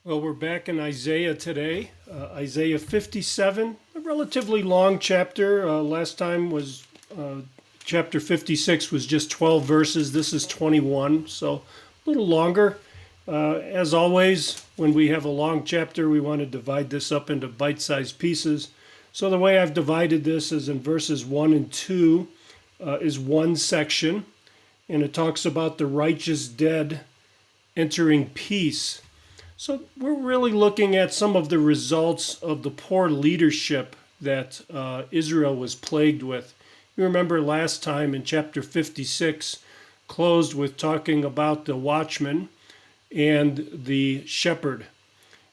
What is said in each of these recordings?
Well, we're back in Isaiah today, Isaiah 57, a relatively long chapter. Last time was chapter 56 was just 12 verses. This is 21, so a little longer. As always, when we have a long chapter, we want to divide this up into bite-sized pieces. So the way I've divided this is in verses 1 and 2 is one section, and it talks about the righteous dead entering peace. So we're really looking at some of the results of the poor leadership that Israel was plagued with. You remember last time in chapter 56 closed with talking about the watchman and the shepherd.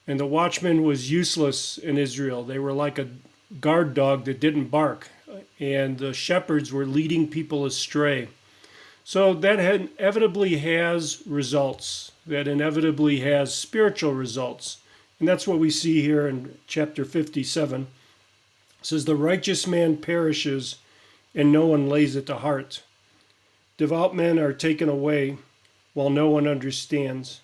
And the watchman was useless in Israel. They were like a guard dog that didn't bark. And the shepherds were leading people astray. So that inevitably has results, that inevitably has spiritual results. And that's what we see here in chapter 57. It says, "The righteous man perishes, and no one lays it to heart. Devout men are taken away, while no one understands.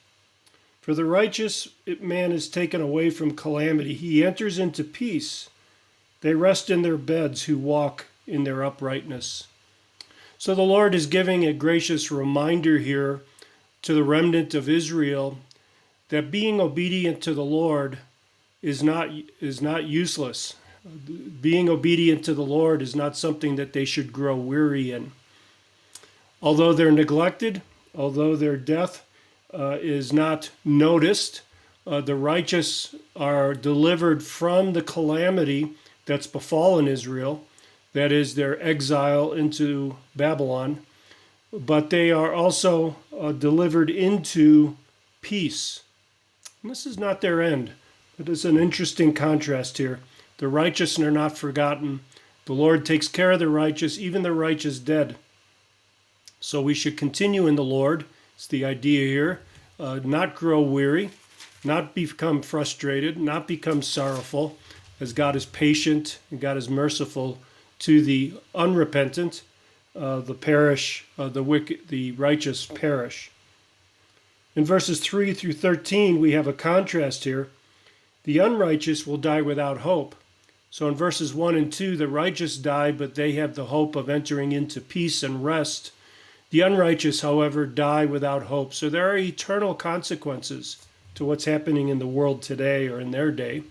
For the righteous man is taken away from calamity. He enters into peace. They rest in their beds who walk in their uprightness." So the Lord is giving a gracious reminder here to the remnant of Israel that being obedient to the Lord is not useless. Being obedient to the Lord is not something that they should grow weary in. Although they're neglected, although their death is not noticed, the righteous are delivered from the calamity that's befallen Israel, that is their exile into Babylon, but they are also delivered into peace. And this is not their end. It is an interesting contrast here. The righteous are not forgotten. The Lord takes care of the righteous, even the righteous dead. So we should continue in the Lord. It's the idea here. Not grow weary, not become frustrated, not become sorrowful, as God is patient and God is merciful to the unrepentant, the wicked, the righteous perish. In verses 3 through 13, we have a contrast here. The unrighteous will die without hope. So in verses 1 and 2, the righteous die, but they have the hope of entering into peace and rest. The unrighteous, however, die without hope. So there are eternal consequences to what's happening in the world today or in their day. It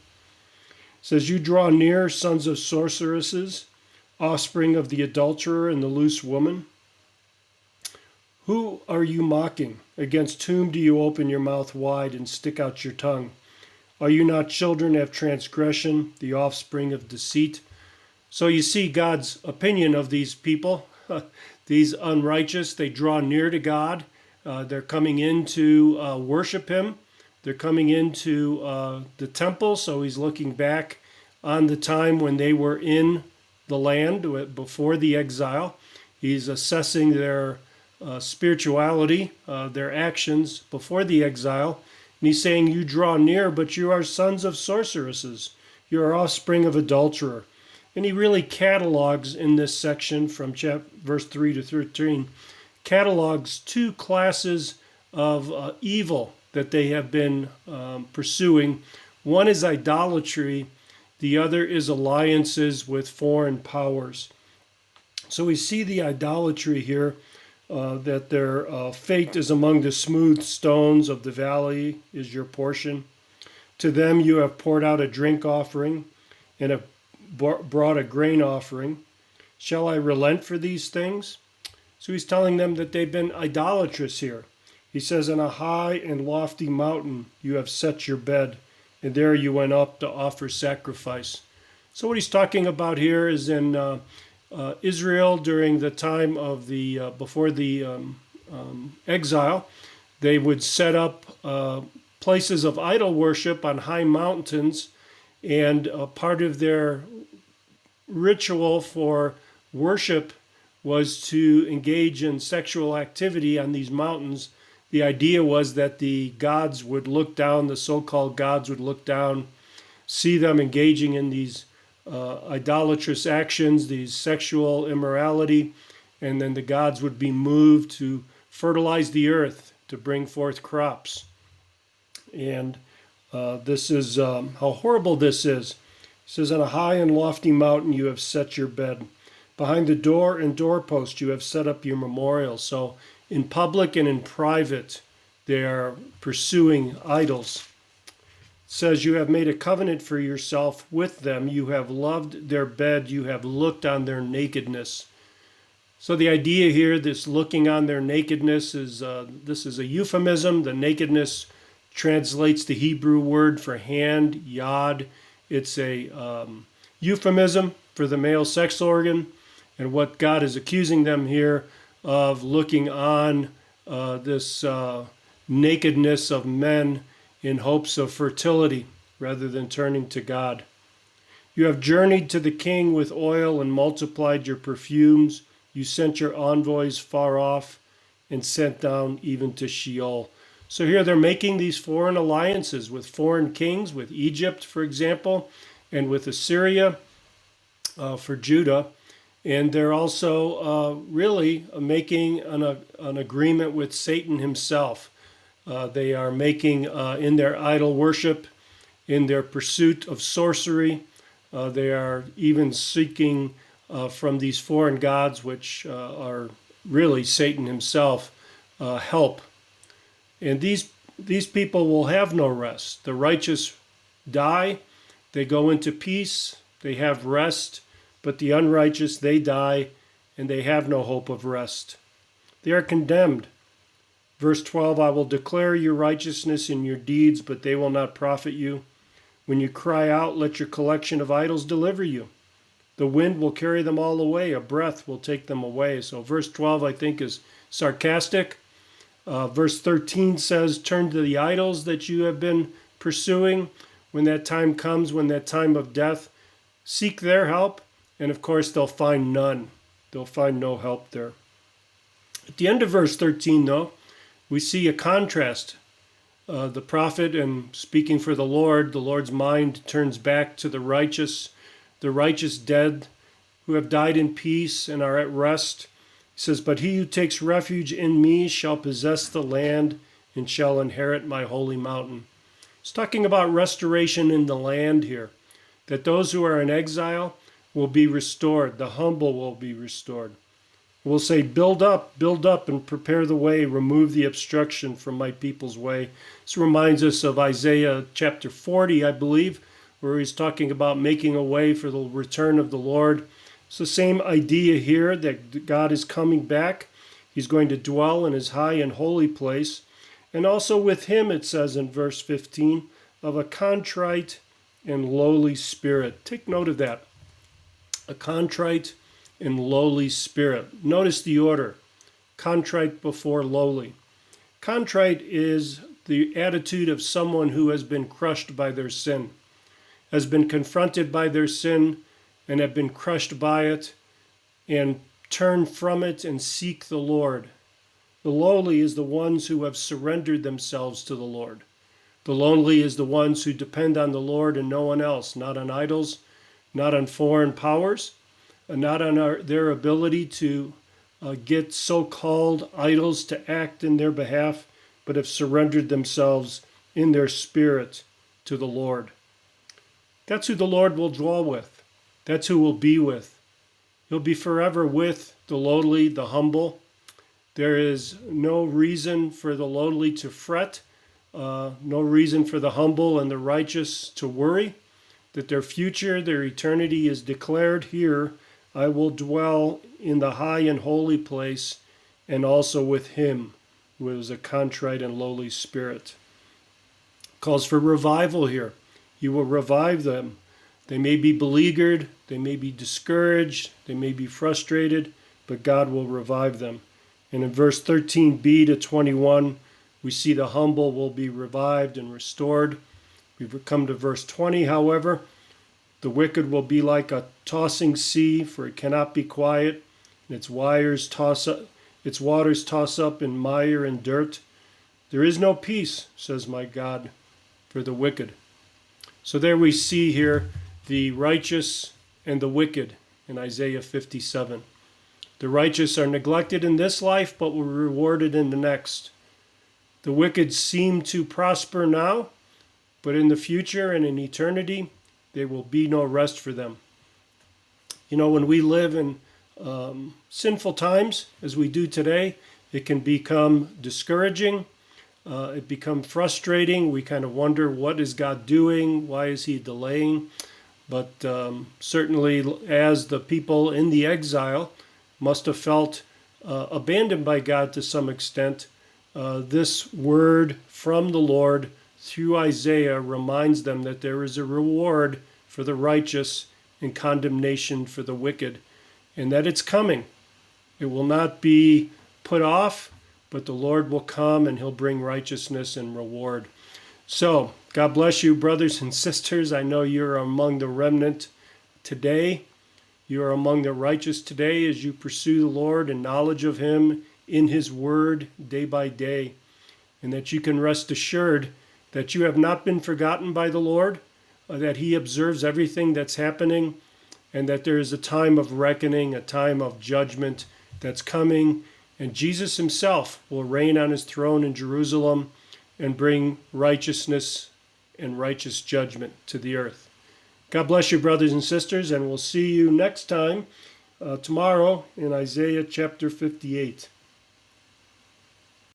says, "You draw near, sons of sorceresses, offspring of the adulterer and the loose woman. Who are you mocking? Against whom do you open your mouth wide and stick out your tongue? Are you not children of transgression, the offspring of deceit?" So you see God's opinion of these people, these unrighteous. They draw near to God. They're coming in to worship Him. They're coming into the temple, so He's looking back on the time when they were in the land before the exile. He's assessing their spirituality, their actions before the exile. And he's saying, "You draw near, but you are sons of sorceresses. You are offspring of adulterer." And he really catalogs in this section from verse 3 to 13, catalogs two classes of evil that they have been pursuing. One is idolatry. The other is alliances with foreign powers. So we see the idolatry here, that their fate is among the smooth stones of the valley is your portion. To them you have poured out a drink offering and have brought a grain offering. Shall I relent for these things? So he's telling them that they've been idolatrous here. He says, "On a high and lofty mountain you have set your bed, and there you went up to offer sacrifice." So what he's talking about here is in Israel during the time of before the exile. They would set up places of idol worship on high mountains, and part of their ritual for worship was to engage in sexual activity on these mountains. The idea was that the gods would look down, the so-called gods would look down, see them engaging in these idolatrous actions, these sexual immorality, and then the gods would be moved to fertilize the earth, to bring forth crops. And This is how horrible this is. It says, on a high and lofty mountain you have set your bed. Behind the door and doorpost you have set up your memorial. So in public and in private, they are pursuing idols. It says, you have made a covenant for yourself with them. You have loved their bed. You have looked on their nakedness. So the idea here, this looking on their nakedness, is this is a euphemism. The nakedness translates the Hebrew word for hand, yad. It's a euphemism for the male sex organ. And what God is accusing them here of looking on this nakedness of men in hopes of fertility rather than turning to God. You have journeyed to the king with oil and multiplied your perfumes. You sent your envoys far off and sent down even to Sheol. So here they're making these foreign alliances with foreign kings, with Egypt, for example, and with Assyria for Judah. And they're also really making an agreement with Satan himself. They are making, in their idol worship, in their pursuit of sorcery, they are even seeking from these foreign gods, which are really Satan himself, help. And these people will have no rest. The righteous die, they go into peace, they have rest. But the unrighteous, they die, and they have no hope of rest. They are condemned. Verse 12, I will declare your righteousness in your deeds, but they will not profit you. When you cry out, let your collection of idols deliver you. The wind will carry them all away. A breath will take them away. So verse 12, I think, is sarcastic. Verse 13 says, turn to the idols that you have been pursuing. When that time comes, when that time of death, seek their help. And of course, they'll find none. They'll find no help there. At the end of verse 13, though, we see a contrast. The prophet, and speaking for the Lord's mind turns back to the righteous dead who have died in peace and are at rest. He says, but he who takes refuge in me shall possess the land and shall inherit my holy mountain. It's talking about restoration in the land here, that those who are in exile will be restored. The humble will be restored. We'll say, build up, and prepare the way. Remove the obstruction from my people's way. This reminds us of Isaiah chapter 40, I believe, where he's talking about making a way for the return of the Lord. It's the same idea here that God is coming back. He's going to dwell in his high and holy place. And also with him, it says in verse 15, of a contrite and lowly spirit. Take note of that. A contrite and lowly spirit. Notice the order. Contrite before lowly. Contrite is the attitude of someone who has been crushed by their sin, has been confronted by their sin and have been crushed by it and turn from it and seek the Lord. The lowly is the ones who have surrendered themselves to the Lord. The lowly is the ones who depend on the Lord and no one else, not on idols, not on foreign powers, not on their ability to get so-called idols to act in their behalf, but have surrendered themselves in their spirit to the Lord. That's who the Lord will dwell with. That's who we'll be with. He'll be forever with the lowly, the humble. There is no reason for the lowly to fret, no reason for the humble and the righteous to worry, that their future, their eternity is declared here. I will dwell in the high and holy place, and also with him, who is a contrite and lowly spirit. Calls for revival here. He will revive them. They may be beleaguered, they may be discouraged, they may be frustrated, but God will revive them. And in verse 13b to 21, we see the humble will be revived and restored. We've come to verse 20, however. The wicked will be like a tossing sea, for it cannot be quiet, and its waters toss up in mire and dirt. There is no peace, says my God, for the wicked. So there we see here the righteous and the wicked in Isaiah 57. The righteous are neglected in this life, but will be rewarded in the next. The wicked seem to prosper now, but in the future and in eternity, there will be no rest for them. You know, when we live in sinful times, as we do today, it can become discouraging. It becomes frustrating. We kind of wonder, what is God doing? Why is he delaying? But certainly, as the people in the exile must have felt abandoned by God to some extent, this word from the Lord through Isaiah reminds them that there is a reward for the righteous and condemnation for the wicked, and that it's coming. It will not be put off, but the Lord will come and he'll bring righteousness and reward. So, God bless you, brothers and sisters. I know you're among the remnant today. You are among the righteous today as you pursue the Lord and knowledge of him in his word day by day, and that you can rest assured that you have not been forgotten by the Lord, that he observes everything that's happening, and that there is a time of reckoning, a time of judgment that's coming, and Jesus himself will reign on his throne in Jerusalem and bring righteousness and righteous judgment to the earth. God bless you, brothers and sisters, and we'll see you next time, tomorrow, in Isaiah chapter 58.